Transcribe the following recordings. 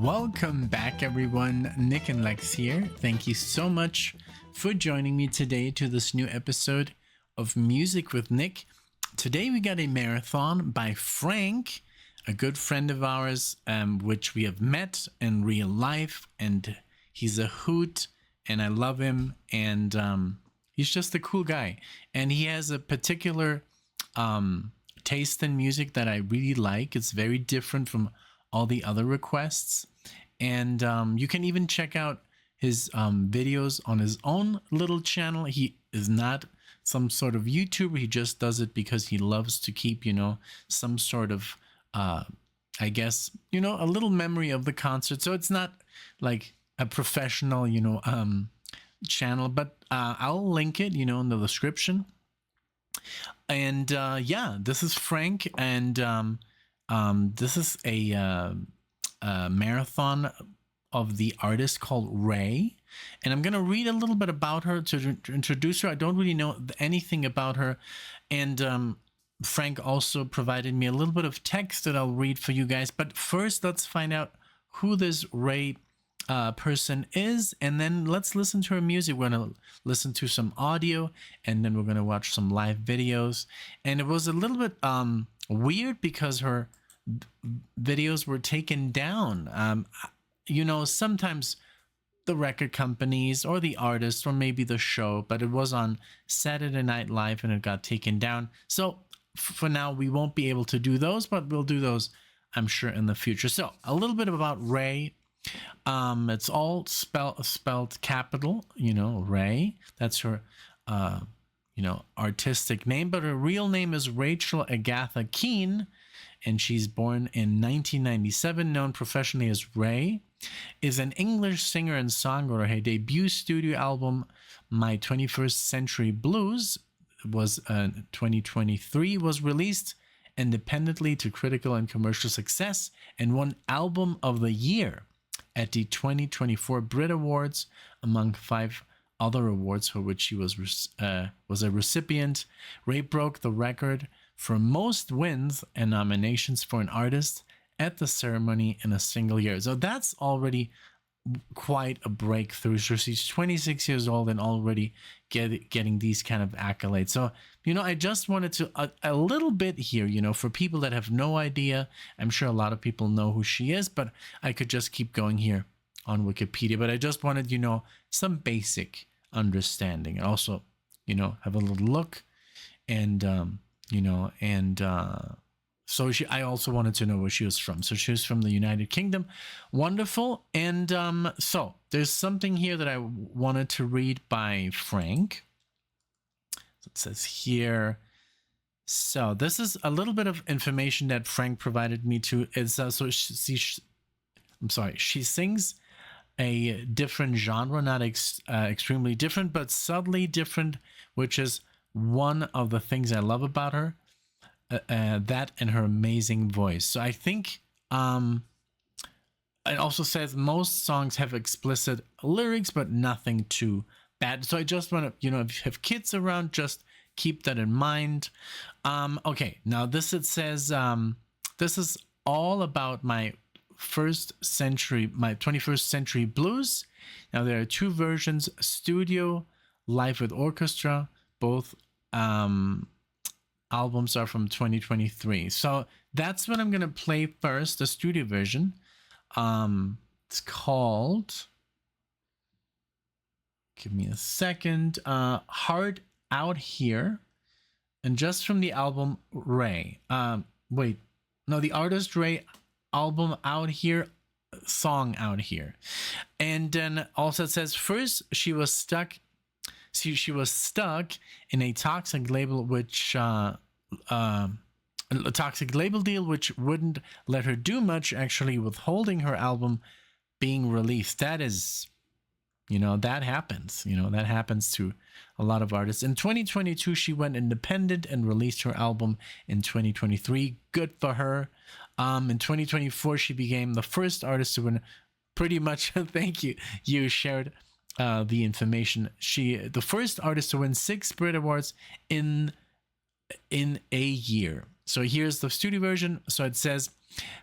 Welcome back, everyone. NicknLex here. Thank you so much for joining me today to this new episode of Music with Nick. Today we got a marathon by Frank, a good friend of ours, which we have met in real life, and he's a hoot, and I love him, and he's just a cool guy, and he has a particular taste in music that I really like. It's very different from all the other requests, and you can even check out his videos on his own little channel. He is not some sort of YouTuber. He just does it because he loves to keep, some sort of I guess, a little memory of the concert. So it's not like a professional, channel, but I'll link it, in the description. And yeah, this is Frank, and this is a marathon of the artist called RAYE, and I'm gonna read a little bit about her to introduce her. I don't really know anything about her, and Frank also provided me a little bit of text that I'll read for you guys. But first, let's find out who this RAYE person is, and then let's listen to her music. We're gonna listen to some audio, and then we're gonna watch some live videos. And it was a little bit weird because her videos were taken down. Sometimes the record companies or the artist or maybe the show, but it was on Saturday Night Live and it got taken down. So for now we won't be able to do those, but we'll do those, I'm sure, in the future. So a little bit about RAYE. It's all spelled capital, RAYE. That's her artistic name, but her real name is Rachel Agatha Keane, and she's born in 1997, known professionally as RAYE, is an English singer and songwriter. Her debut studio album, My 21st Century Blues, was 2023, was released independently to critical and commercial success and won Album of the Year at the 2024 Brit Awards, among 5 other awards for which she was a recipient. RAYE broke the record for most wins and nominations for an artist at the ceremony in a single year. So that's already quite a breakthrough. So she's 26 years old and already getting these kind of accolades. So, I just wanted to a little bit here, for people that have no idea. I'm sure a lot of people know who she is, but I could just keep going here on Wikipedia. But I just wanted, some basic understanding, and also, have a little look, and so I also wanted to know where she was from. So she was from the United Kingdom. Wonderful. And so there's something here that I wanted to read by Frank. So it says here. So this is a little bit of information that Frank provided me to. It's she sings a different genre, not extremely different, but subtly different, which is one of the things I love about her. That and her amazing voice. So I think it also says most songs have explicit lyrics, but nothing too bad. So I just want to, if you have kids around, just keep that in mind. Okay, now it says this is all about my 21st century blues. Now there are 2 versions: studio, live with orchestra. Both albums are from 2023. So that's what I'm going to play first, the studio version. It's called, give me a second, Hard Out Here. And just from the album RAYE. The artist RAYE, album Out Here, song Out Here. And then also it says, first she was stuck in a toxic label deal which wouldn't let her do much, actually withholding her album being released. That is, that happens. That happens to a lot of artists. In 2022, she went independent and released her album in 2023. Good for her. In 2024, she became the first artist to win pretty much, thank you. You shared the information. The first artist to win 6 Brit Awards in a year. So here's the studio version. So it says,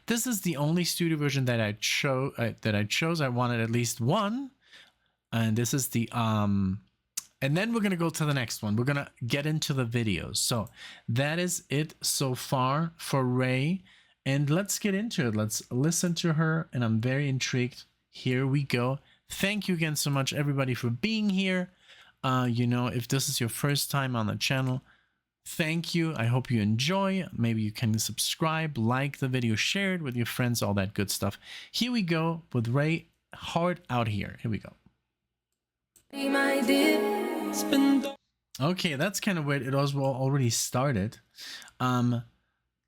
this is the only studio version that I chose. I wanted at least one. And this is the, and then we're going to go to the next one. We're going to get into the videos. So that is it so far for RAYE. And let's get into it. Let's listen to her. And I'm very intrigued. Here we go. Thank you again so much, everybody, for being here. You know, if this is your first time on the channel, thank you. I hope you enjoy. Maybe you can subscribe, like the video, share it with your friends, all that good stuff. Here we go with RAYE, Hard Out Here. Here we go. Okay, that's kind of weird. It was already started.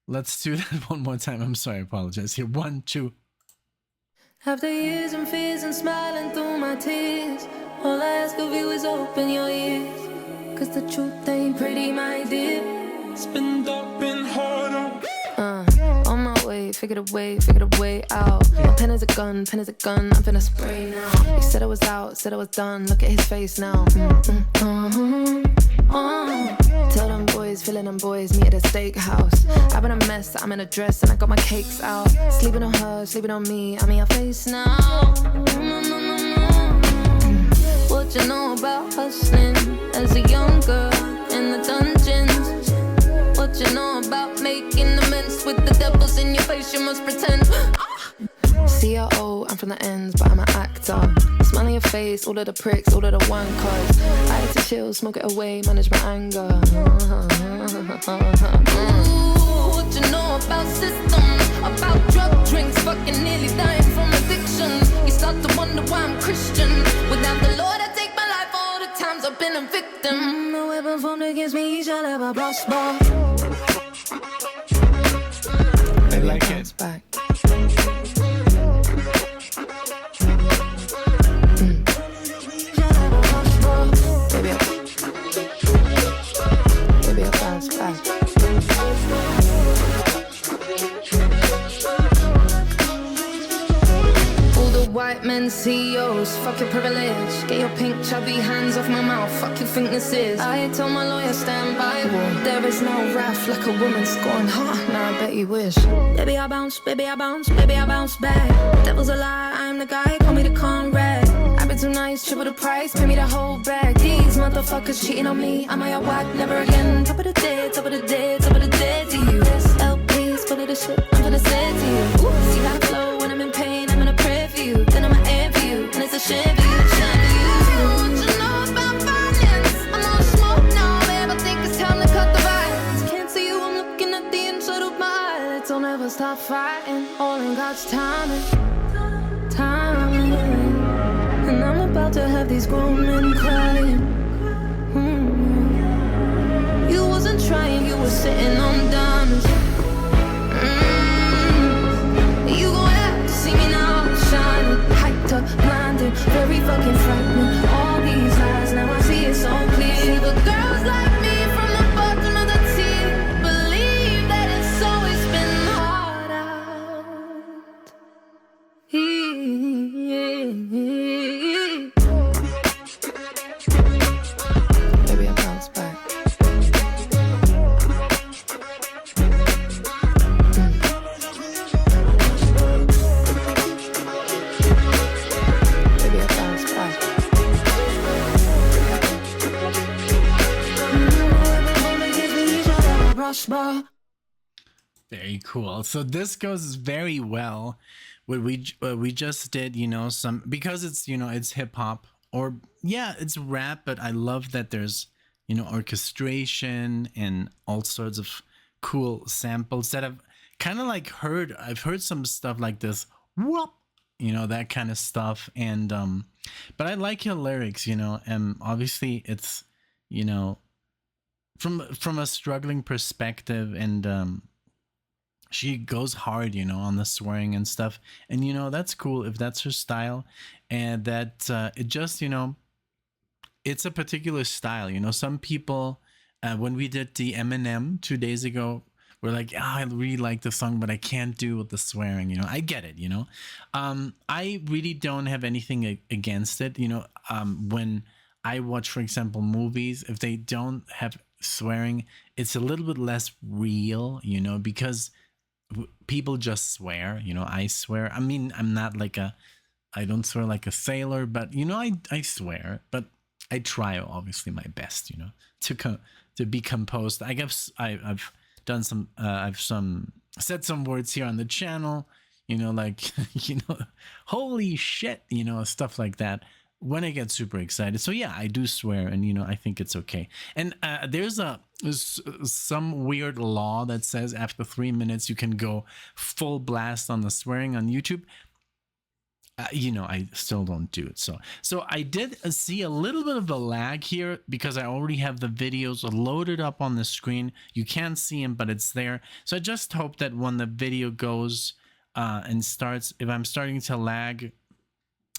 Let's do that one more time. I'm sorry, I apologize. Here, 1, 2. After years and fears and smiling through my tears, all I ask of you is open your ears. Cause the truth ain't pretty, my dear. It's been dark, been hard on my way, figured a way out. My pen is a gun, I'm finna spray now. He said I was out, said I was done, look at his face now. Tell them boys, feeling them boys, meet at a steakhouse. I've been a mess, I'm in a dress and I got my cakes out. Sleeping on her, sleeping on me, I'm in your face now. What you know about hustling as a young girl in the dungeons? What you know about making amends with the devils in your face, you must pretend. CRO, I'm from the ends, but I'm an actor. Smile on your face, all of the pricks, all of the wankers. I had to chill, smoke it away, manage my anger. What you know about systems, about drug drinks, fucking nearly dying from addiction. You start to wonder why I'm Christian. Without the Lord, I take my life all the times I've been a victim. No weapon formed against me shall ever prosper. I like it. Back. Maybe I'll bounce back. All the white men CEOs, fuck your privilege. Get your pink chubby hands off my mouth, fuck you think this is. I told my lawyer stand by. There is no wrath like a woman scorned. Now I bet you wish. Baby I bounce, baby I bounce, baby I bounce back. Devil's a lie, I'm the guy, call me the Conrad. I've been too nice, triple the price, pay me the whole bag. These motherfuckers cheating on me, I'm a whack, never again. Top of the dead, top of the dead, top of the dead to you. This LP's full of the shit I'm gonna say to you. Ooh, see how I flow when I'm in pain, I'm gonna pray for you. Then I'ma aim for you, and it's a shame for you, shame for you. What you know about violence? I'm on smoke now, babe, I think it's time to cut the violence. Can't see you, I'm looking at the inside of my eyes. Don't ever stop fighting, all in God's timing. And I'm about to have these grown men crying. You wasn't trying, you were sitting on diamonds. You gon' have to see me now, shining, hyped up, blinded, very fucking frightening. All these lies, now I see it so clear. See the girls like me from the bottom of the sea, believe that it's always been hard out here. Maybe I bounce back. Maybe I bounce back. Very cool. So this goes very well with we just did, you know, some, because it's, you know, it's hip hop, or yeah, it's rap, but I love that there's, you know, orchestration and all sorts of cool samples that I've kind of like I've heard some stuff like this, whoop, you know, that kind of stuff. And but I like your lyrics, you know, and obviously it's, you know, from a struggling perspective, and she goes hard, you know, on the swearing and stuff. And, you know, that's cool if that's her style, and that it just, you know, it's a particular style. You know, some people, when we did the Eminem 2 days ago, we're like, I really like the song, but I can't do with the swearing, you know. I get it, you know. I really don't have anything against it, you know. When I watch, for example, movies, if they don't have swearing, it's a little bit less real, you know, because people just swear, you know. I swear. I mean, I don't swear like a sailor, but you know, I swear, but I try obviously my best, you know, to be composed. I guess I've done some, I've said some words here on the channel, you know, like, you know, holy shit, you know, stuff like that when I get super excited. So yeah, I do swear, and you know, I think it's okay. And there's some weird law that says after 3 minutes you can go full blast on the swearing on YouTube. You know, I still don't do it. So I did see a little bit of a lag here because I already have the videos loaded up on the screen. You can't see them, but it's there. So I just hope that when the video goes and starts, if I'm starting to lag,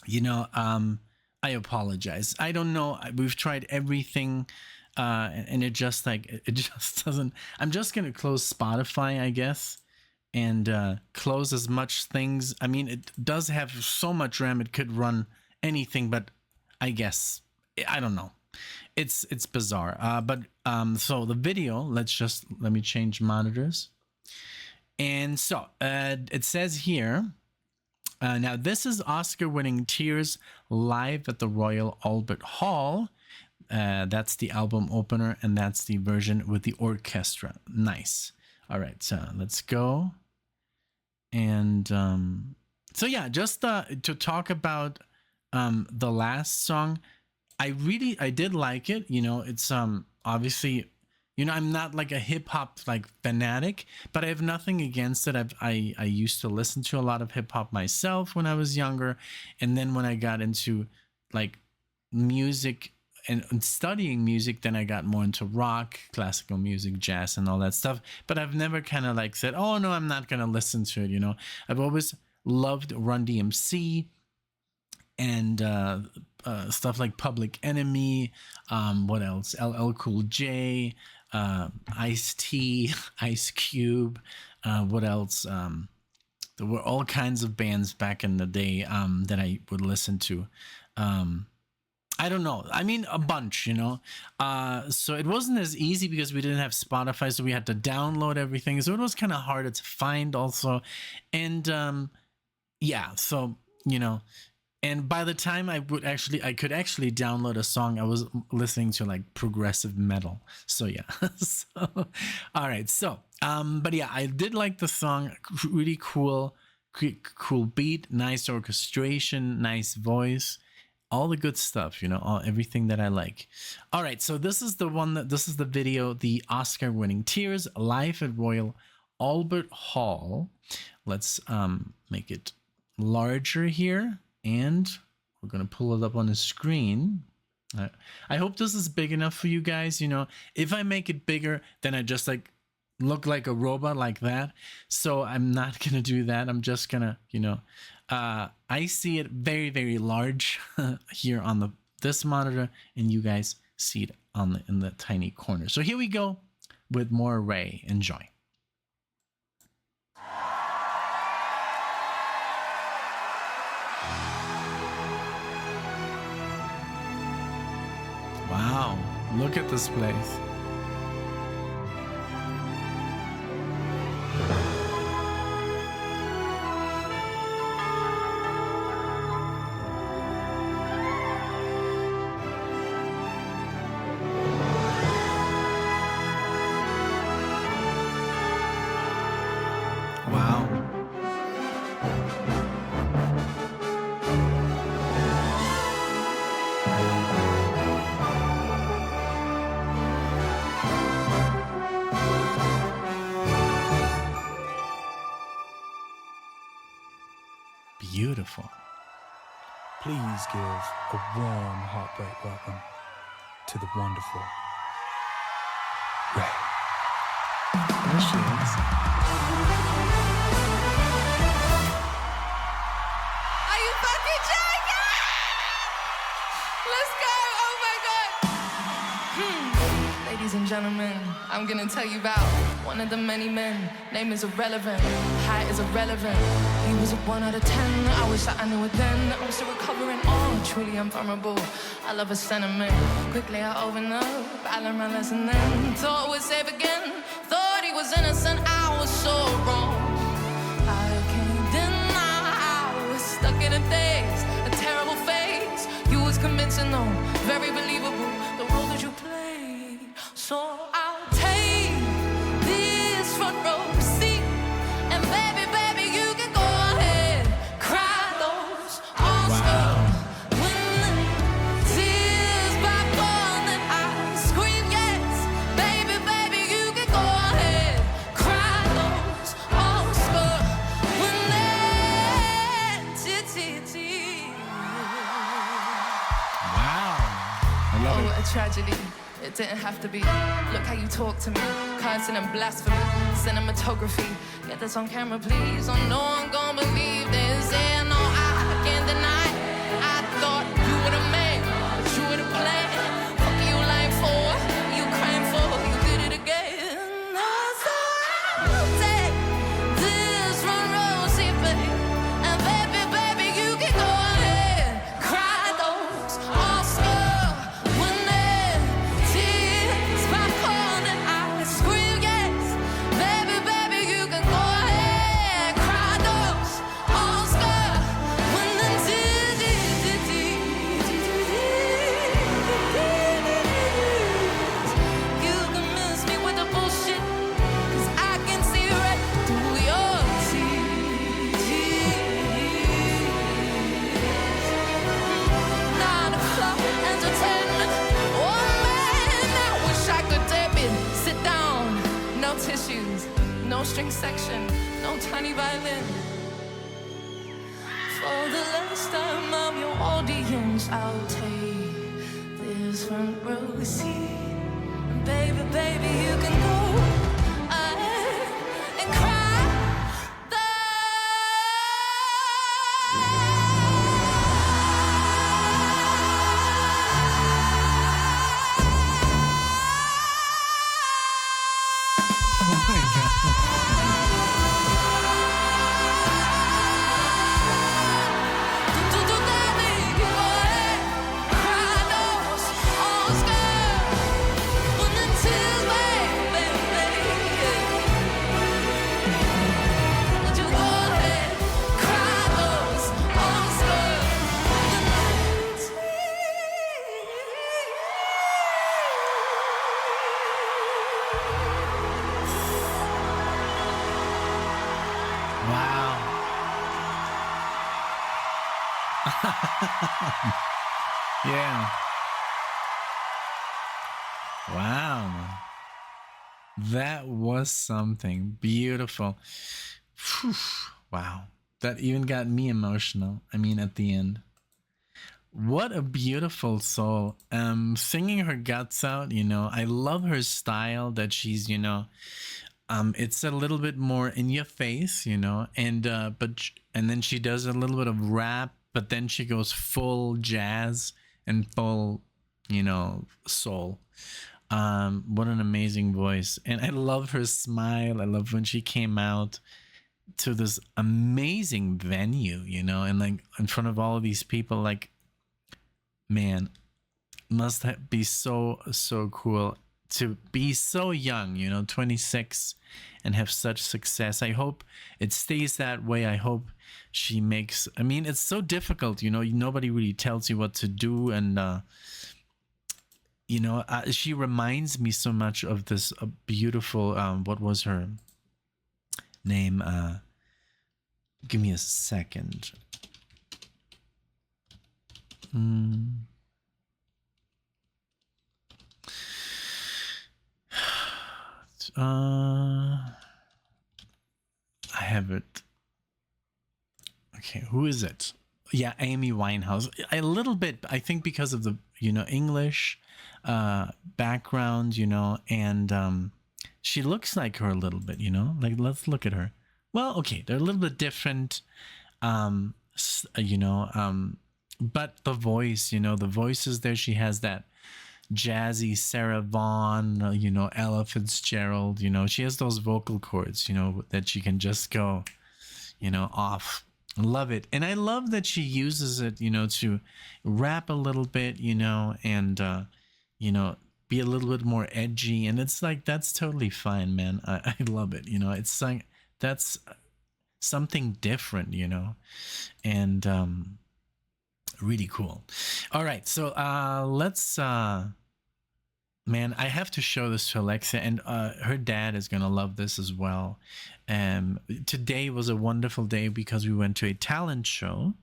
you know, I apologize. I don't know. We've tried everything and it just doesn't. I'm just going to close Spotify, I guess, and close as much things. I mean, it does have so much RAM, it could run anything, but I guess, I don't know. It's bizarre. But so the video, let me change monitors. And so it says here, now this is Oscar-winning Tears live at the Royal Albert Hall. That's the album opener, and that's the version with the orchestra. Nice. All right, so let's go. And so yeah, just to talk about the last song, I did like it. You know, it's obviously, you know, I'm not like a hip hop like fanatic, but I have nothing against it. I used to listen to a lot of hip hop myself when I was younger, and then when I got into like music and studying music, then I got more into rock, classical music, jazz, and all that stuff. But I've never kind of like said, oh no, I'm not gonna listen to it. You know, I've always loved Run DMC and stuff like Public Enemy. What else? LL Cool J, Ice-T, Ice Cube. What else? There were all kinds of bands back in the day that I would listen to. I don't know. I mean, a bunch, you know. So it wasn't as easy because we didn't have Spotify, so we had to download everything. So it was kind of harder to find also. And yeah, so, you know, and by the time I could actually download a song, I was listening to like progressive metal. So yeah. So, all right. So, but yeah, I did like the song. Really cool beat, nice orchestration, nice voice. All the good stuff, you know, everything that I like. All right, so this is the video, the Oscar-winning Tears live at Royal Albert Hall. Let's make it larger here, and we're gonna pull it up on the screen. I hope this is big enough for you guys. You know, if I make it bigger, then I just like look like a robot like that. So I'm not gonna do that. I'm just gonna, you know, I see it very, very large here on this monitor, and you guys see it in the tiny corner. So here we go with more RAYE. Enjoy. Wow, look at this place. Wow. Beautiful. Please give a warm heartbreak welcome to the wonderful RAYE. There she is. Are you fucking joking? Let's go! Oh my god! Ladies and gentlemen, I'm gonna tell you about one of the many men. Name is irrelevant, height is irrelevant. He was a 1 out of 10, I wish that I knew it then. I'm still recovering, oh, truly unvulnerable. I love a sentiment, quickly I opened up, I learned my lesson then. Thought it was safe again, thought he was innocent, I was so wrong. I can't deny I was stuck in a daze, a terrible phase. You was convincing though, very believable, the role that you played. So I'll take this front row seat, and baby, baby, you can go ahead, cry those Oscars. When the tears back on, then I scream yes, baby, baby, you can go ahead, cry those Oscars. When Wow. I love oh, it. a tragedy. It didn't have to be. Look how you talk to me. Cursing and blasphemy. Cinematography. Get this on camera, please. Oh, no one gonna believe this. Yeah, no, I can't deny. I thought you were the man, but you were the plan. Fuck you lying for, you crying for, you did it again. So I'll take this front row seat, baby. And baby, baby, you can go ahead, cry those Oscars. When the tears back on and I scream yes, baby, baby, you can go ahead, cry those Oscars. When the you can miss me with the bullshit, 'cause I can see right through your tears. 9 o'clock entertainment. Oh man, I wish I could dip it. Sit down, no tissues, no string section, no tiny violin. For the last time I'm your audience, I'll take this front row seat. Baby, baby, you can go ahead and cry the Oh my God. Wow. Yeah. Wow. That was something beautiful. Phew. Wow. That even got me emotional. I mean, at the end. What a beautiful soul. Singing her guts out, you know. I love her style that she's, you know, it's a little bit more in your face, you know, and then she does a little bit of rap, but then she goes full jazz and full, you know, soul. What an amazing voice. And I love her smile. I love when she came out to this amazing venue, you know, and like in front of all of these people, like, man, be so cool to be so young, you know, 26, and have such success. I hope it stays that way. I hope she makes, I mean, it's so difficult, you know, nobody really tells you what to do. And, you know, she reminds me so much of this beautiful, what was her name? Give me a second. I have it. Okay, who is it? Yeah, Amy Winehouse. A little bit, I think, because of the, you know, English background, you know, and she looks like her a little bit, you know. Like, let's look at her. Well, okay, they're a little bit different, you know, but the voice, you know, the voice is there. She has that jazzy Sarah Vaughan, you know, Ella Fitzgerald. You know, she has those vocal cords, you know, that she can just go, you know, off. Love it. And I love that she uses it, you know, to rap a little bit, you know, and you know, be a little bit more edgy. And it's like, that's totally fine, man. I love it. You know, it's like, that's something different, you know, and really cool. All right, so let's man, I have to show this to Alexia, and her dad is gonna love this as well. Today was a wonderful day because we went to a talent show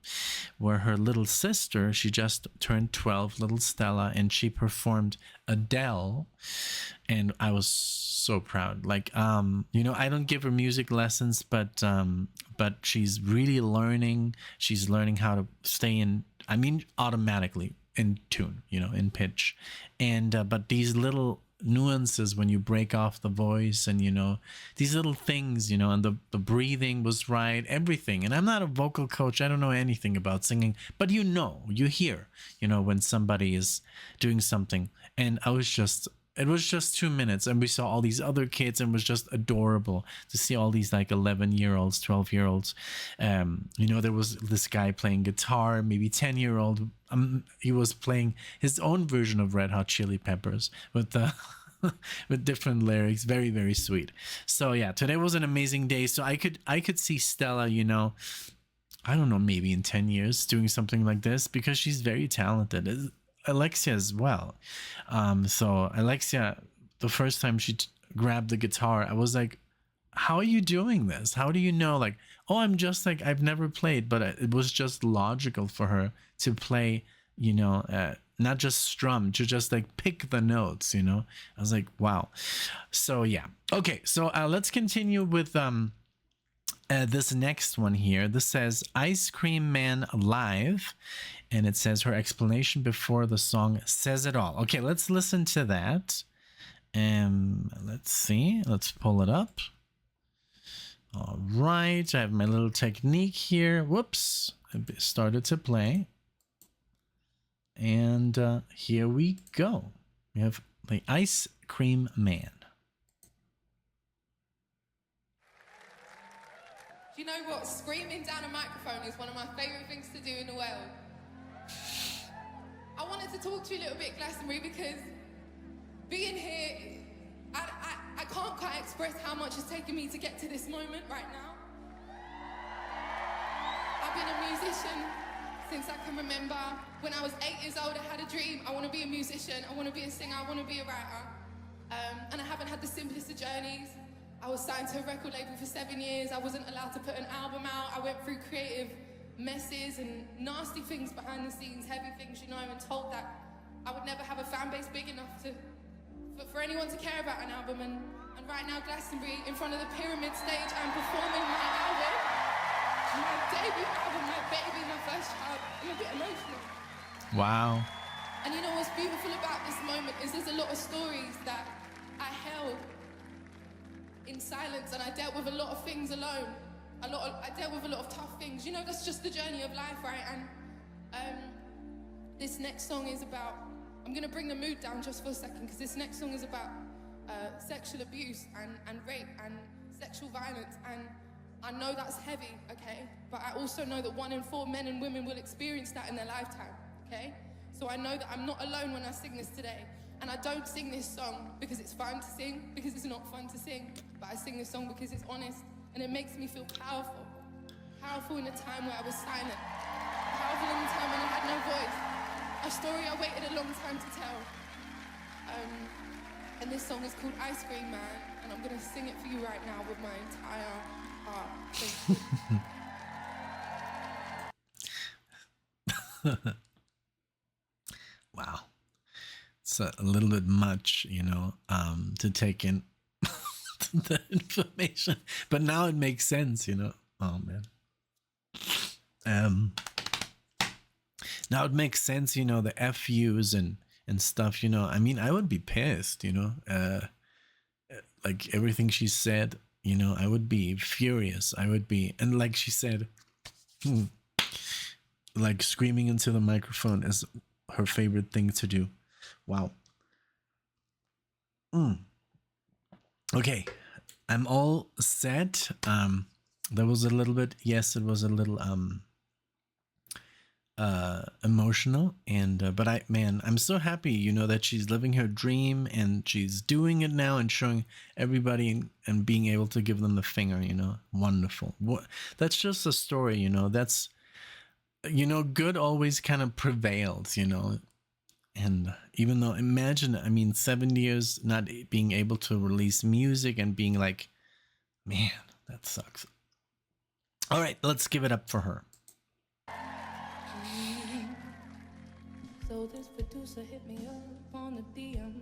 where her little sister, she just turned 12, little Stella, and she performed Adele, and I was so proud. Like, you know, I don't give her music lessons, but she's really learning. She's learning how to stay in, I mean, automatically in tune, you know, in pitch. And but these little nuances when you break off the voice, and you know, these little things, you know, and the breathing was right, everything. And I'm not a vocal coach, I don't know anything about singing, but you know, you hear, you know, when somebody is doing something. And it was just 2 minutes, and we saw all these other kids, and it was just adorable to see all these like 11-year-olds, 12-year-olds. You know, there was this guy playing guitar, maybe 10-year-old. He was playing his own version of Red Hot Chili Peppers with with different lyrics. Very, very sweet. So yeah, today was an amazing day. So I could see Stella, you know, I don't know, maybe in 10 years doing something like this, because she's very talented. Alexia as well. So Alexia, the first time she grabbed the guitar, I was like, how are you doing this? How do you know? Like, oh, I'm just like, I've never played, but it was just logical for her to play, you know, not just strum, to just like pick the notes, you know. I was like, wow. So yeah. Okay, so let's continue with this next one here. This says Ice Cream Man Live, and it says her explanation before the song says it all. Okay, let's listen to that. Let's see. Let's pull it up. All right, I have my little technique here. Whoops, it started to play. And here we go. We have the Ice Cream Man. Do you know what? Screaming down a microphone is one of my favourite things to do in the world. I wanted to talk to you a little bit, Glastonbury, because being here, I can't quite express how much it's taken me to get to this moment right now. I've been a musician since I can remember. When I was 8 years old, I had a dream. I want to be a musician, I want to be a singer, I want to be a writer. And I haven't had the simplest of journeys. I was signed to a record label for 7 years. I wasn't allowed to put an album out. I went through creative messes and nasty things behind the scenes, heavy things, you know, and told that I would never have a fan base big enough for anyone to care about an album. And right now, Glastonbury, in front of the Pyramid stage, I'm performing my album, my debut album, my baby, my first child. I'm a bit emotional. Wow. And you know what's beautiful about this moment is there's a lot of stories that I held in silence, and I dealt with a lot of things alone. I dealt with a lot of tough things. You know, that's just the journey of life, right? And this next song is about, I'm gonna bring the mood down just for a second, because this next song is about sexual abuse and rape and sexual violence. And I know that's heavy, okay? But I also know that 1 in 4 men and women will experience that in their lifetime, okay? So I know that I'm not alone when I sing this today. And I don't sing this song because it's fun to sing, because it's not fun to sing, but I sing this song because it's honest, and it makes me feel powerful. Powerful in a time where I was silent. Powerful in a time when I had no voice. A story I waited a long time to tell. And this song is called Ice Cream Man, and I'm gonna sing it for you right now with my entire heart. Thank you. Wow. It's a little bit much, you know, to take in the information, but now it makes sense, you know. Oh man. Now it makes sense, you know, the FUs and stuff, you know. I mean, I would be pissed, you know, like everything she said, you know, I would be furious. I would be, and like she said, like screaming into the microphone is her favorite thing to do. Wow. Okay, I'm all set. There was a little bit, yes, it was a little emotional, and but I'm so happy, that she's living her dream and she's doing it now and showing everybody and being able to give them the finger. Wonderful. That's just a story. That's good always kind of prevails. And even though, imagine, 7 years not being able to release music and being like, man, that sucks. All right, let's give it up for her. So this producer hit me up on the DM.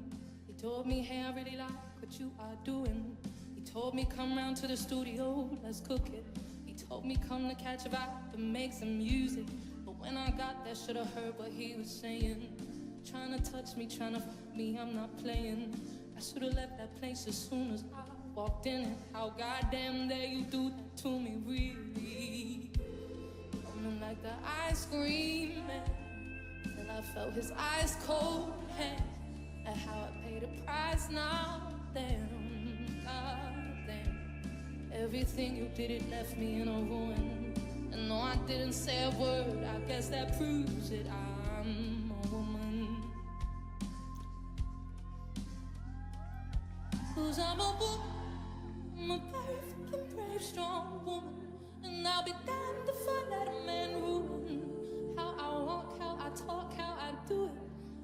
He told me, hey, I really like what you are doing. He told me, come round to the studio, let's cook it. He told me, come to catch a vibe and make some music. But when I got there, should've heard what he was saying. Trying to touch me, trying to fuck me, I'm not playing. I should've left that place as soon as I walked in it. How goddamn dare you do that to me, really? Coming like the ice cream man, till I felt his ice cold hand. And how I paid a price now, damn, goddamn. Everything you did, it left me in a ruin. And no, I didn't say a word, I guess that proves it. I'm a woman. 'Cause I'm a woman, I'm a very fucking brave, strong woman. And I'll be damned if I let a man ruin how I walk, how I talk, how I do it.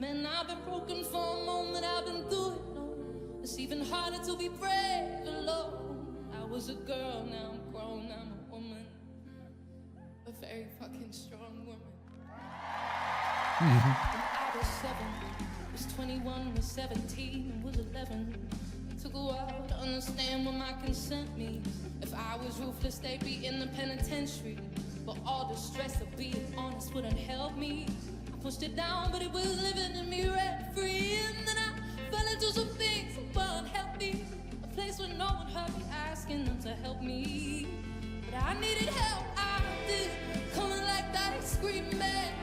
Man, I've been broken for a moment, I've been through it, no. It's even harder to be brave alone. I was a girl, now I'm grown, I'm a woman. A very fucking strong woman. When I was 7, was 21, was 17, and was 11. Took a while to understand what my consent means. If I was ruthless, they'd be in the penitentiary. But all the stress of being honest wouldn't help me. I pushed it down, but it was living in me rent-free. And then I fell into some things that weren't healthy. A place where no one heard me asking them to help me. But I needed help, I did. Coming like that ice cream man,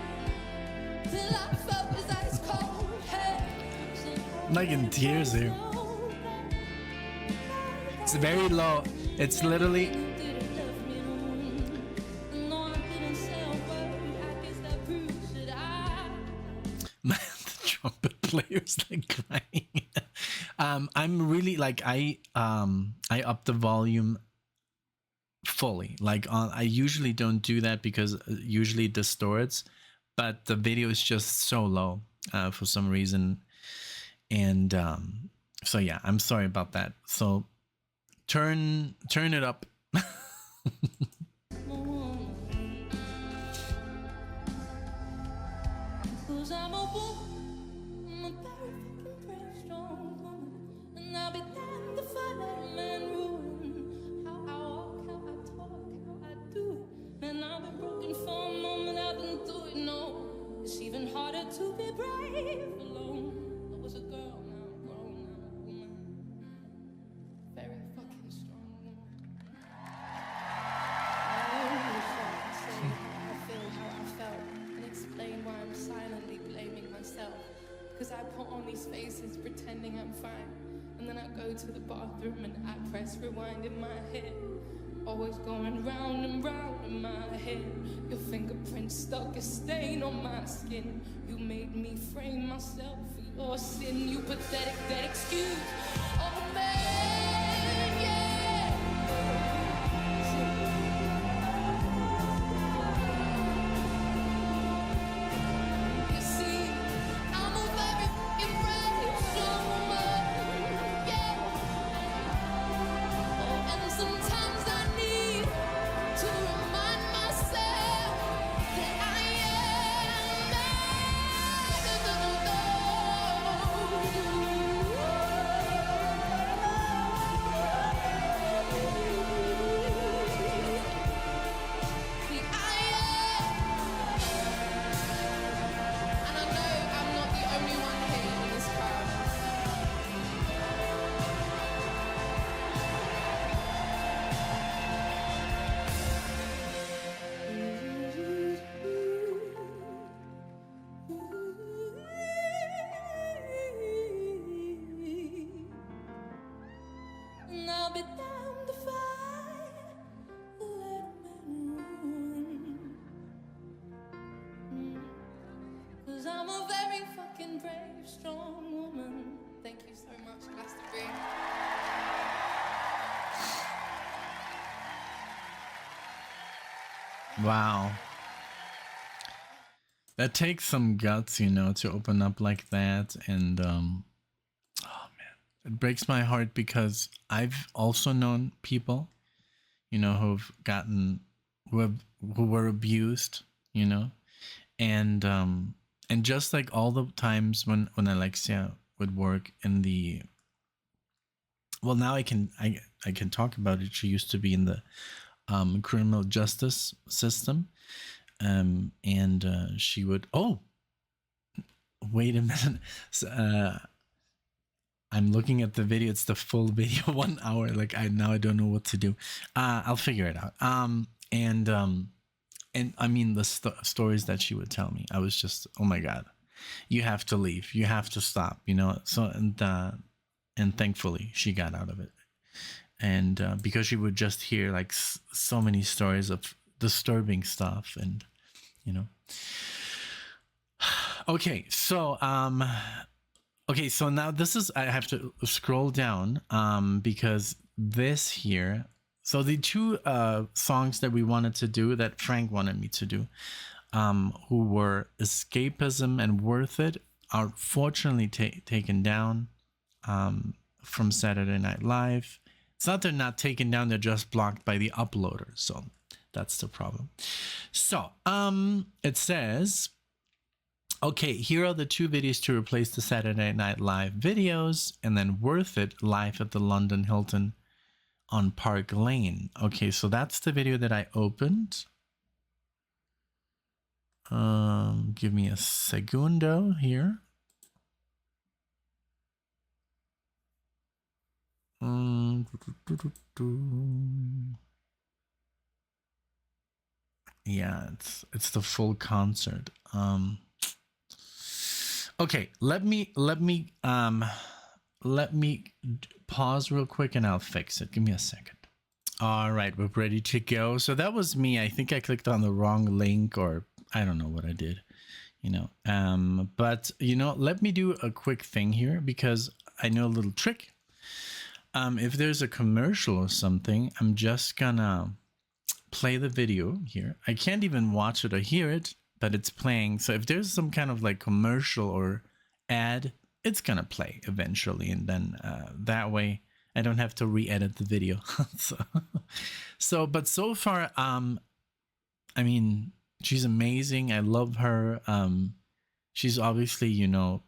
till I felt his ice cold hand. Like in tears here. It's very low. It's literally. Man, the trumpet player's like crying. I'm really like I up the volume fully. Like I usually don't do that because usually it distorts, but the video is just so low for some reason, and so yeah, I'm sorry about that. So. Turn it up. It's even harder to be brave alone. I was a girl, now I'm grown, now I'm a woman. Very fucking strong woman. I wish I could say how I feel, how I felt, and explain why I'm silently blaming myself. Because I put on these faces pretending I'm fine, and then I go to the bathroom and I press rewind in my head. Always going round and round in my head. Your fingerprints stuck a stain on my skin. You made me frame myself for your sin. You pathetic dead excuse. Oh man, yeah. You see, I'm a very fucking brave, strong woman. Yeah. Oh, and sometimes I need to remind myself that I am Thank you so much, Glastonbury. Wow. That takes some guts, you know, to open up like that. And oh man, it breaks my heart because I've also known people, you know, who were abused, you know, and just like all the times when Alexia would work in the, well, now I can talk about it. She used to be in the criminal justice system, and she would, oh, wait a minute, I'm looking at the video. It's the full video, 1 hour. Like I don't know what to do. I'll figure it out. And I mean the stories that she would tell me, I was just, oh my God, you have to leave, you have to stop, you know. So and thankfully she got out of it. And because she would just hear like so many stories of disturbing stuff, and you know. Okay, so so now this is, I have to scroll down because this here, so the two songs that we wanted to do, that Frank wanted me to do, who were Escapism and Worth It, are fortunately taken down from Saturday Night Live. It's not they're not taken down, they're just blocked by the uploader. So that's the problem. So it says, okay, here are the two videos to replace the Saturday Night Live videos, and then Worth It live at the London Hilton on Park Lane. Okay, so that's the video that I opened. Give me a segundo here. Yeah, it's the full concert. Okay, let me pause real quick and I'll fix it. Give me a second. All right, we're ready to go. So that was me. I think I clicked on the wrong link, or I don't know what I did, you know. But you know, let me do a quick thing here because I know a little trick. If there's a commercial or something, I'm just gonna play the video here. I can't even watch it or hear it, but it's playing. So if there's some kind of like commercial or ad, it's gonna play eventually, and then that way I don't have to re-edit the video. But so far, I mean, she's amazing. I love her. She's obviously, you know,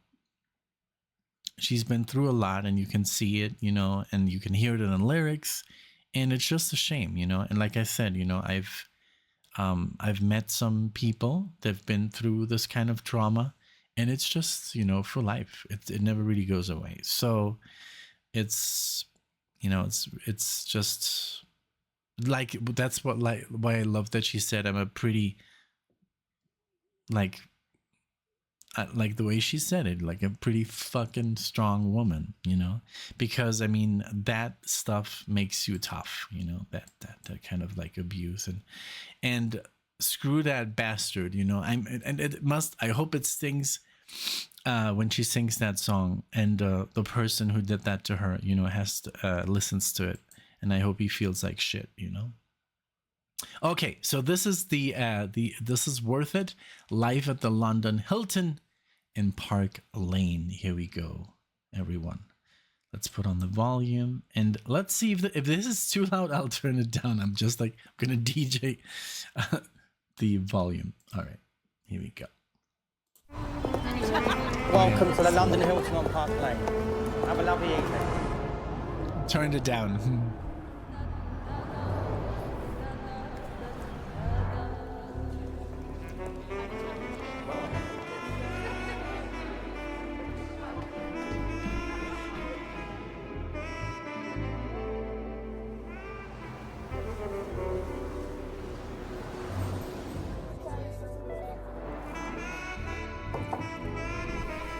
she's been through a lot, and you can see it, you know, and you can hear it in the lyrics, and it's just a shame, you know. And like I said, you know, I've met some people that've been through this kind of trauma, and it's just, you know, for life. It never really goes away. So it's, you know, it's just like, that's what, like, why I love that she said I'm a pretty, like the way she said it, like a pretty fucking strong woman, you know, because I mean, that stuff makes you tough, you know, that kind of like abuse, and screw that bastard, you know. And it must, I hope it stings when she sings that song, and the person who did that to her, you know, has to, listens to it, and I hope he feels like shit, you know. Okay, so this is this is Worth It live at the London Hilton in Park Lane. Here we go, everyone. Let's put on the volume, and let's see if this is too loud. I'll turn it down. I'm just like, I'm gonna DJ the volume. All right, here we go. Welcome to the London Hilton on Park Lane. Have a lovely evening. Turned it down.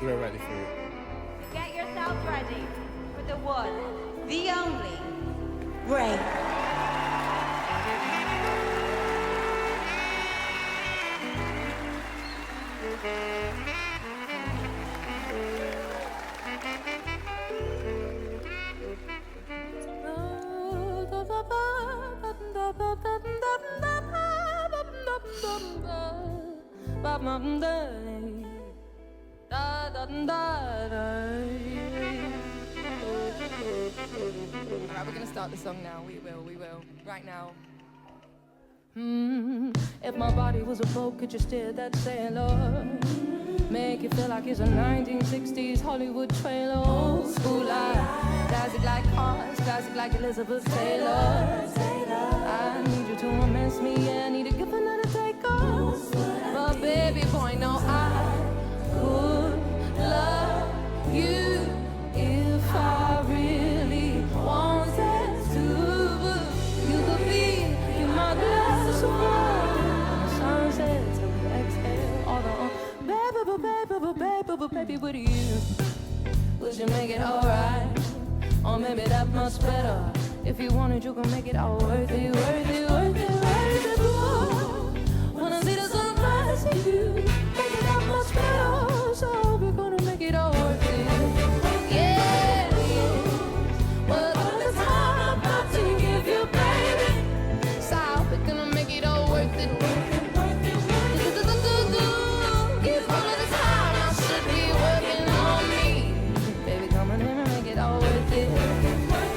We're ready for you. Get yourselves ready for the one, the only, RAYE. Alright, we're gonna start the song now. We will. Right now. If my body was a boat, could you steer that sailor? Make it feel like it's a 1960s Hollywood trailer. Old school life, classic like cars, classic like Elizabeth Taylor. I need you to romance me, yeah, I need to give another take off. But baby boy, no, I could love you if I really wanted to. You could be in my glass of wine. The sunset till we exhale all the baby, with you, would you make it alright? Or maybe that much better. If you wanted, you can make it all worth it, worth it, worth it, worth it. Whoa. Wanna see the sunrise in you, make it that much better. So we're gonna make it all worth it. Yeah, yeah. What all the time I'm about to give you, baby. So we're gonna make it all worth it. Give all of the time I should be working on me. Baby, come on in and make it all worth it.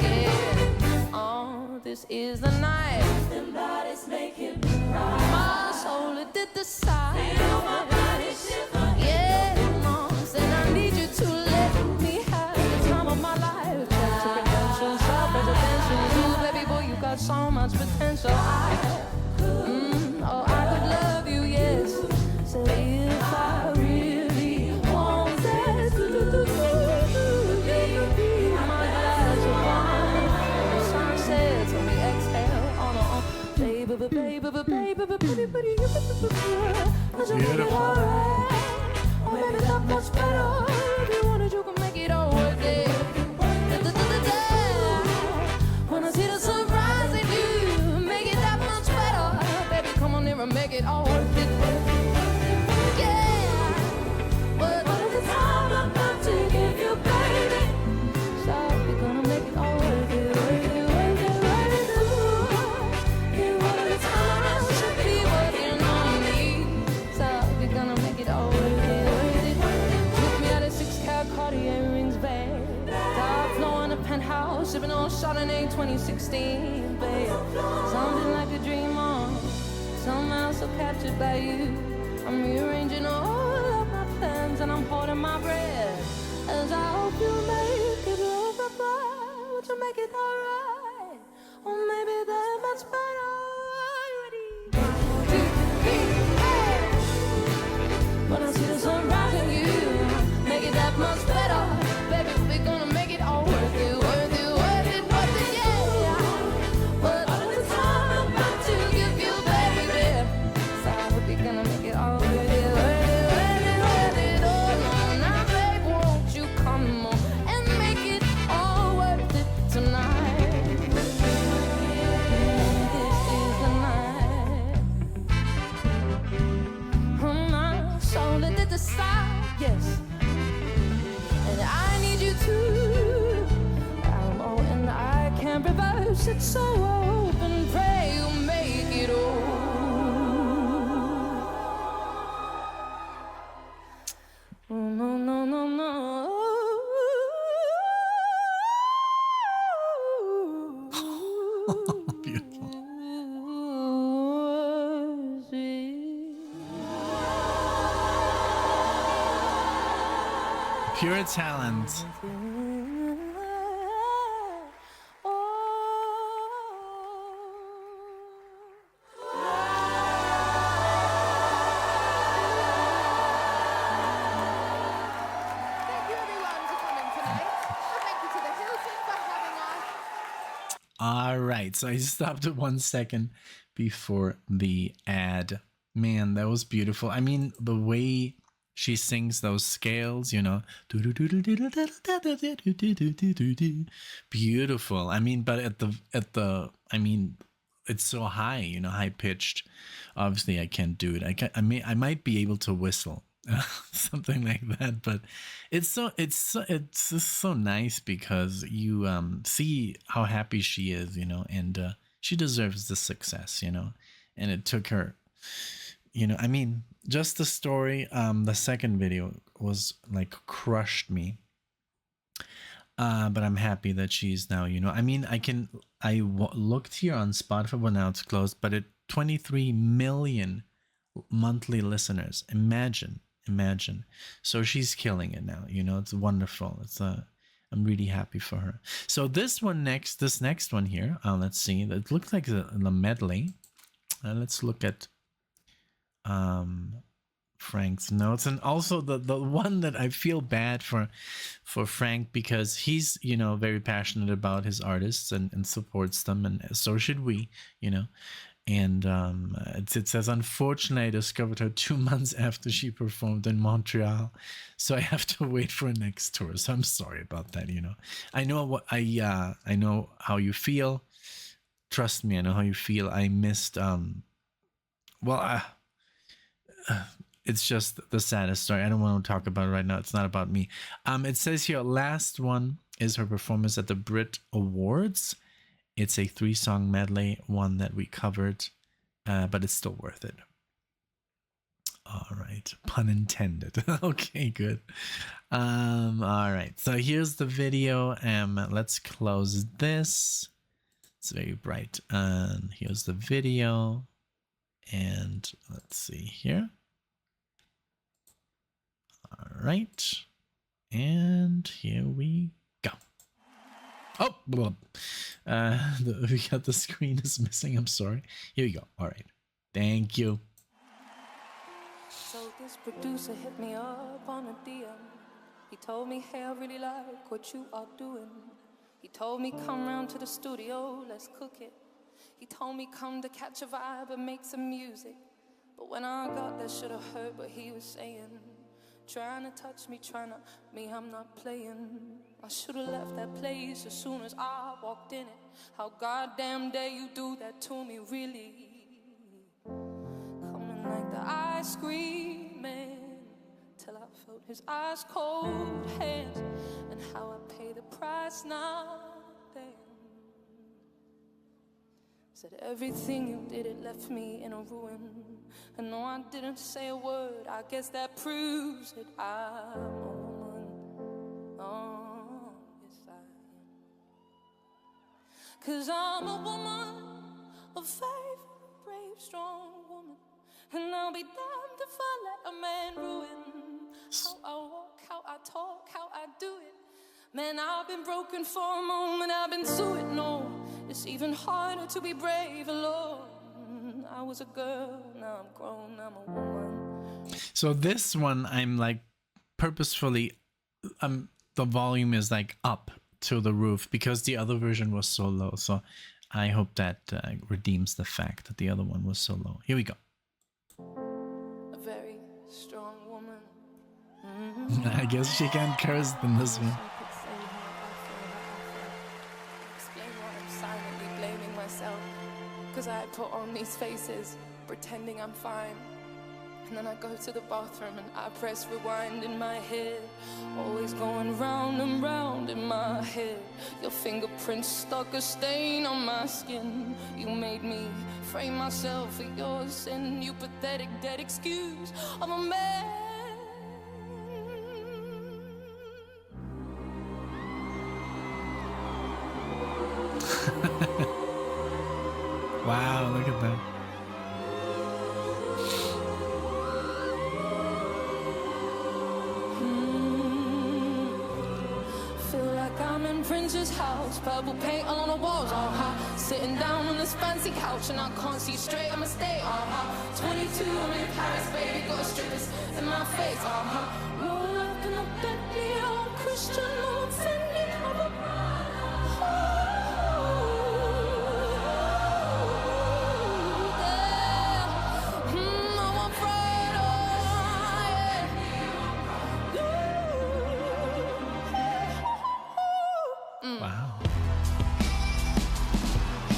Yeah. Oh, this is the night. Them bodies make it right. My soul, it did decide. Feel my body shiver. Yeah, mom said I need you to let me have the time of my life. Back to redemption, self-preservation. Ooh, baby boy, you got so much potential. Oh, I could love you, yes. So if I really wanted to, baby, my glass of wine. The sunset till we exhale on our own. Baby, cause you make it alright. Or maybe that much better. If you wanted, you can make it all worth it. When I see the sunrise in you, make it that much better. Baby, come on here and make it all worth it. Yeah. But all of the time I'm about to give you, baby. So we're gonna make it all worth it, worth it, worth it, worth it. Yeah, all of the time I should be working on me. So we're gonna make it all worth it, worth it. Took me out of 6-carat Cartier rings, babe. Dark floor in a penthouse, sipping on Chardonnay 2016, babe. Something like a dream on, somehow so captured by you. I'm rearranging all of my plans and I'm holding my breath as I hope you make it love my mind. Would you make it alright? Or maybe that much better. Ready? 1, 2, 3, hey! When I see the sun rising, you make it that much better. Baby, we're gonna make it all worth it, worth it, worth it, worth it, yeah. But all of the time I'm about to give you, baby. So I hope you're gonna make it all worth it, worth it, worth it, worth it. Oh no, now babe, won't you come on and make it all worth it tonight? This is the night. My soul it did decide, yes. And I need you to. I'm all and I can't reverse it, so open. Pray you make it all. Oh, no, no, no, no. Beautiful. Pure talent. Thank you everyone for coming tonight. And thank you to the Hilton for having us. All right. So I stopped it 1 second before the ad. Man, that was beautiful. I mean, the way she sings those scales, you know, beautiful. I mean, but at the, I mean, it's so high, you know, high pitched. Obviously, I can't do it. I might be able to whistle, something like that. But it's just so nice because you see how happy she is, you know, and she deserves the success, you know. And it took her, you know, I mean, just the story. The second video was like crushed me. But I'm happy that she's now, you know, I mean, I looked here on Spotify, well, now it's closed, but 23 million monthly listeners. Imagine. So she's killing it now, you know, it's wonderful. I'm really happy for her. So this next one here, let's see, it looks like the medley. Let's look at Frank's notes, and also the one that I feel bad for Frank, because he's, you know, very passionate about his artists and supports them, and so should we, you know. And it says, unfortunately, I discovered her 2 months after she performed in Montreal, so I have to wait for a next tour. So I'm sorry about that. You know, I know I know how you feel. Trust me, I know how you feel. I missed. It's just the saddest story. I don't want to talk about it right now. It's not about me. It says here, last one is her performance at the Brit Awards. It's a 3-song medley, one that we covered, but it's still worth it. All right, pun intended. Okay, good. All right, so here's the video. Let's close this. It's very bright. And here's the video. And let's see here. All right, and here we go. Oh, we got the screen is missing. I'm sorry. Here we go. All right, thank you. So this producer hit me up on a DM. He told me, hey, I really like what you are doing. He told me, come round to the studio, let's cook it. He told me, come to catch a vibe and make some music. But when I got there, should have heard what he was saying. Trying to touch me, me, I'm not playing. I should have left that place as soon as I walked in it. How goddamn dare you do that to me, really? Coming like the ice cream man, till I felt his ice cold hands, and how I pay the price now. Damn. Said everything you did, it left me in a ruin. And no, I didn't say a word. I guess that proves that I'm a woman. Oh, yes I am. 'Cause I'm a woman of faith, a brave, strong woman. And I'll be damned if I let a man ruin how I walk, how I talk, how I do it. Man, I've been broken for a moment, I've been through it, no. It's even harder to be brave alone. I was a girl, now I'm grown, I'm a woman. So this one, I'm like purposefully, the volume is like up to the roof because the other version was so low. So I hope that redeems the fact that the other one was so low. Here we go. A very strong woman. I guess she can't curse in this one. Explain why I'm silently blaming myself. 'Cause I put on these faces, pretending I'm fine. And then I go to the bathroom and I press rewind in my head. Always going round and round in my head. Your fingerprints stuck a stain on my skin. You made me frame myself for your sin. You pathetic dead excuse of a man. Wow, look at that. Feel like I'm in Prince's house, purple paint all on the walls, sitting down on this fancy couch and I can't see straight, I'ma stay, 22, I'm in Paris, baby, got strippers in my face, roll up in a Bentley, old Christian, no offended, I'm a Wow.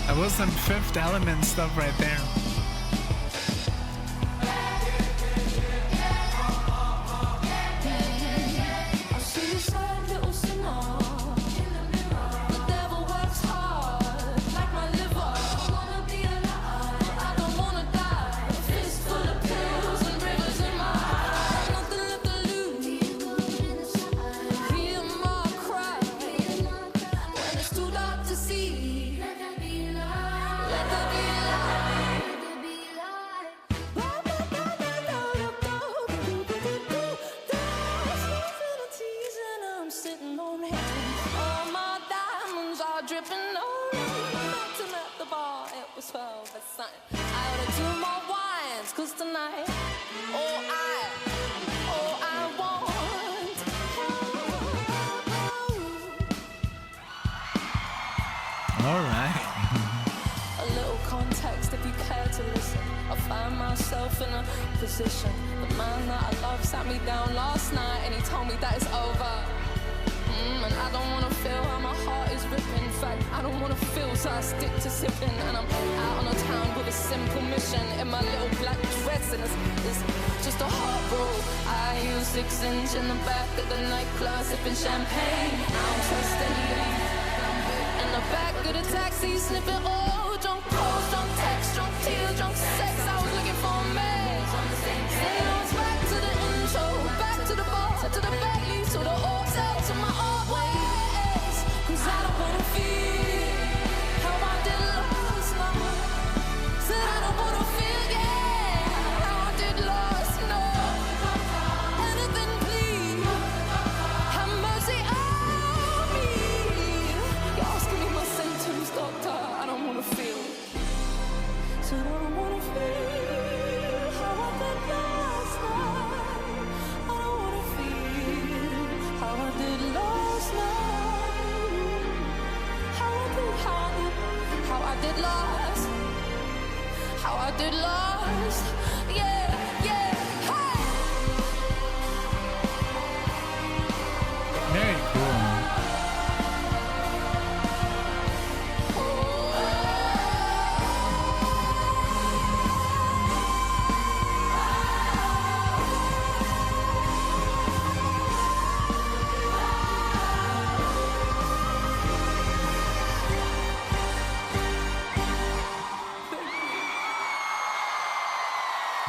That was some Fifth Element stuff right there. Full of pills. something. I ordered 2 more wines, 'cause tonight, all I want. All right. A little context if you care to listen. I find myself in a position. The man that I love sat me down last night and he told me that it's over. And I don't wanna feel how my heart is ripping. In fact, I don't wanna feel, so I stick to sipping. And I'm out on the town with a simple mission in my little black dress, and it's just a heart roll. I use 6-inch in the back of the nightclub, sipping champagne. I don't trust anyone. In the back of the taxi, sniffing all drunk calls, drunk texts, drunk tears, drunk sex. I was looking for a man. Then I was back to the intro, back to the bar, to the Medley, to the hotel, to my old ways. 'Cause I don't wanna feel how I did last night. Said I don't wanna feel, yeah, how I did last night. Anything, please, have mercy on me. You're asking me my symptoms, doctor. I don't wanna feel. Said I don't wanna feel how I did last night. I don't wanna feel how I did last night. How I did last. How I did last. Yeah, hey. Very cool.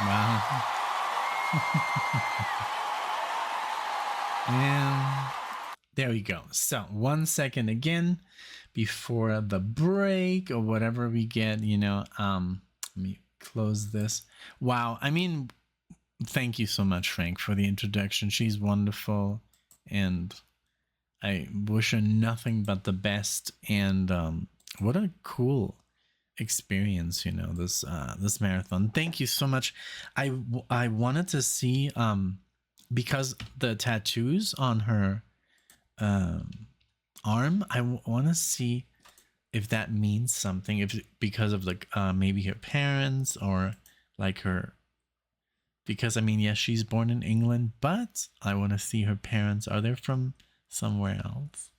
Wow. And there we go. So 1 second again before the break or whatever we get, let me close this. Wow. I mean, thank you so much, Frank, for the introduction. She's wonderful and I wish her nothing but the best. And what a cool experience, this marathon. Thank you so much. I wanted to see because the tattoos on her arm, I want to see if that means something, if because of like maybe her parents or like her, because I mean, yes, she's born in England, but I want to see her parents. Are they from somewhere else?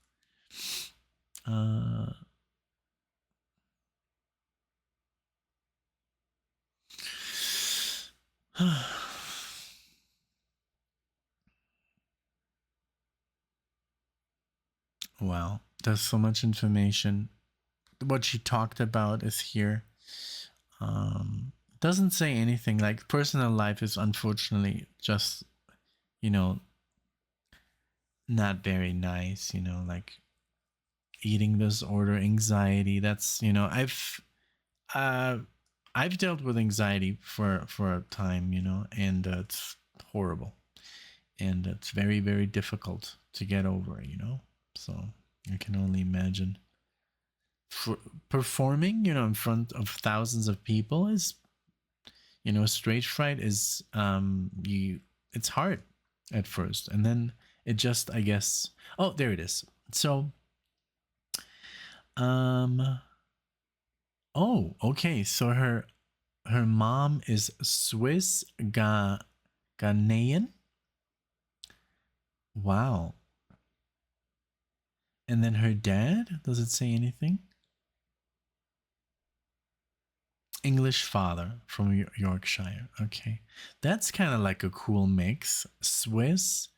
Wow, there's so much information. What she talked about is here. Doesn't say anything. Like personal life is unfortunately just, not very nice. Like eating disorder, anxiety. That's I've dealt with anxiety for a time, and it's horrible, and it's very, very difficult to get over, So I can only imagine. For performing, in front of thousands of people is, stage fright is it's hard at first, and then it just, I guess. Oh, there it is. So, oh, okay. So her mom is Swiss Ghanaian. Wow. And then her dad, does it say anything? English father from Yorkshire. Okay. That's kind of like a cool mix. Swiss.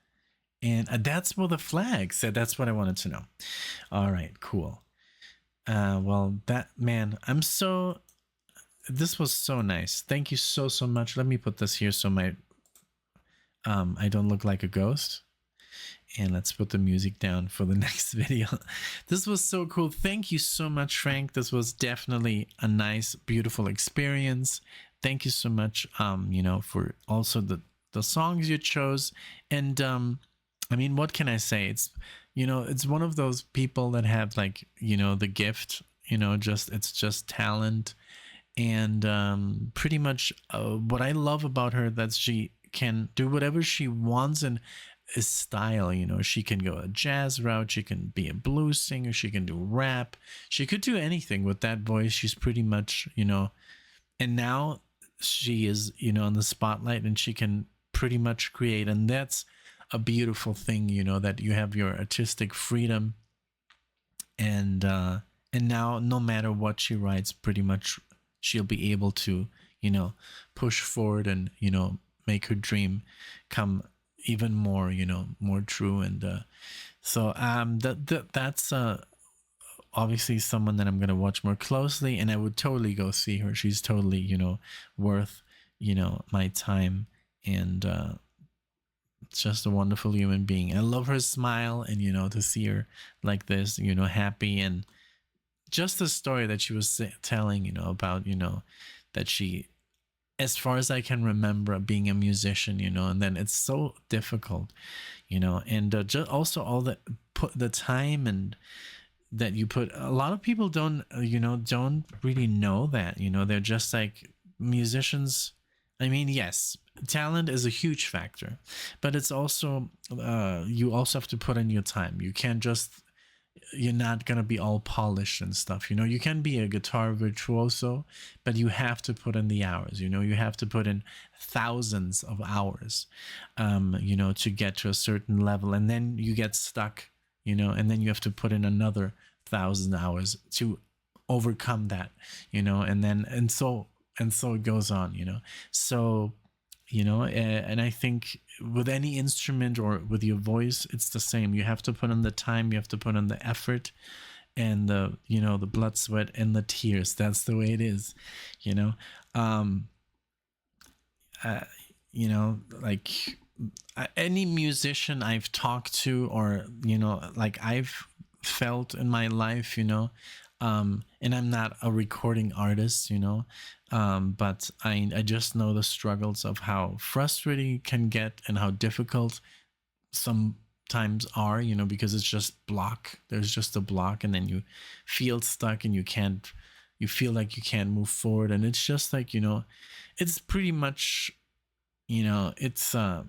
And that's what the flag said. That's what I wanted to know. All right, cool. Well, this was so nice. Thank you so much. Let me put this here so my I don't look like a ghost. And let's put the music down for the next video. This was so cool. Thank you so much, Frank. This was definitely a nice, beautiful experience. Thank you so much, for also the songs you chose. And I mean, what can I say? It's it's one of those people that have like, the gift, it's just talent And pretty much what I love about her, that she can do whatever she wants and is style. You know, she can go a jazz route, she can be a blues singer, she can do rap, she could do anything with that voice. She's pretty much, you know, and now she is, you know, in the spotlight, and she can pretty much create, and that's a beautiful thing, you know, that you have your artistic freedom. And now no matter what she writes, pretty much she'll be able to, you know, push forward and, you know, make her dream come even more, you know, more true. And so that's obviously someone that I'm going to watch more closely, and I would totally go see her. She's totally, you know, worth, you know, my time. And just a wonderful human being. I love her smile, and, you know, to see her like this, you know, happy, and just the story that she was telling, you know, about, you know, that she, as far as I can remember, being a musician, you know, and then it's so difficult, you know, and just also all the put the time and that you put. A lot of people don't, you know, don't really know that, you know, they're just like musicians. I mean, yes, talent is a huge factor, but it's also, you also have to put in your time. You can't just, you're not going to be all polished and stuff. You know, you can be a guitar virtuoso, but you have to put in the hours, you know, you have to put in thousands of hours, you know, to get to a certain level. And then you get stuck, you know, and then you have to put in another 1,000 hours to overcome that, you know, and so it goes on, you know. So, you know, and I think with any instrument or with your voice, it's the same. You have to put in the time, you have to put in the effort, and the, you know, the blood, sweat, and the tears. That's the way it is, you know. You know, like any musician I've talked to, or, you know, like I've felt in my life, you know, and I'm not a recording artist, you know, but I just know the struggles of how frustrating it can get and how difficult sometimes are, you know, because it's just block. There's just a block, and then you feel stuck, and you feel like you can't move forward. And it's just like, you know, it's pretty much, you know, it's a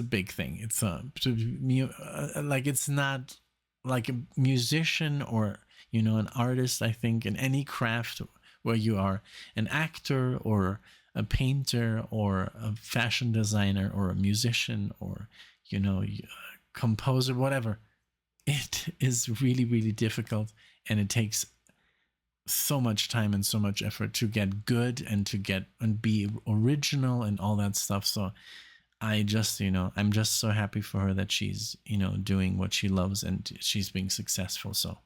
big thing. It's like, it's not like a musician or, you know, an artist. I think in any craft where you are an actor or a painter or a fashion designer or a musician or, you know, a composer, whatever, it is really, really difficult, and it takes so much time and so much effort to get good and to get and be original and all that stuff. So I just, you know, I'm just so happy for her that she's, you know, doing what she loves and she's being successful. So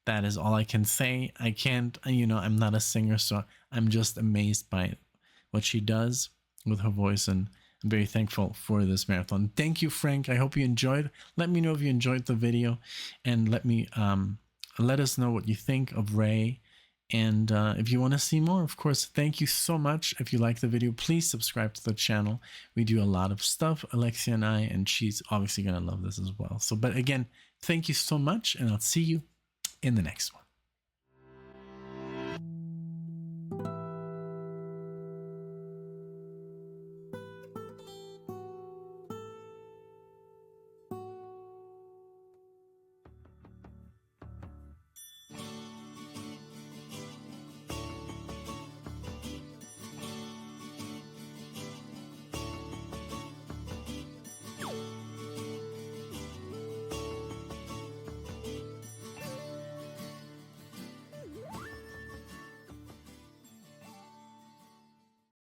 that is all I can say. I can't, you know, I'm not a singer, so I'm just amazed by what she does with her voice, and I'm very thankful for this marathon. Thank you, Frank. I hope you enjoyed. Let me know if you enjoyed the video, and let us know what you think of RAYE. And if you want to see more, of course, thank you so much. If you like the video, please subscribe to the channel. We do a lot of stuff, Alexia and I, and she's obviously going to love this as well. So, but again, thank you so much, and I'll see you in the next one.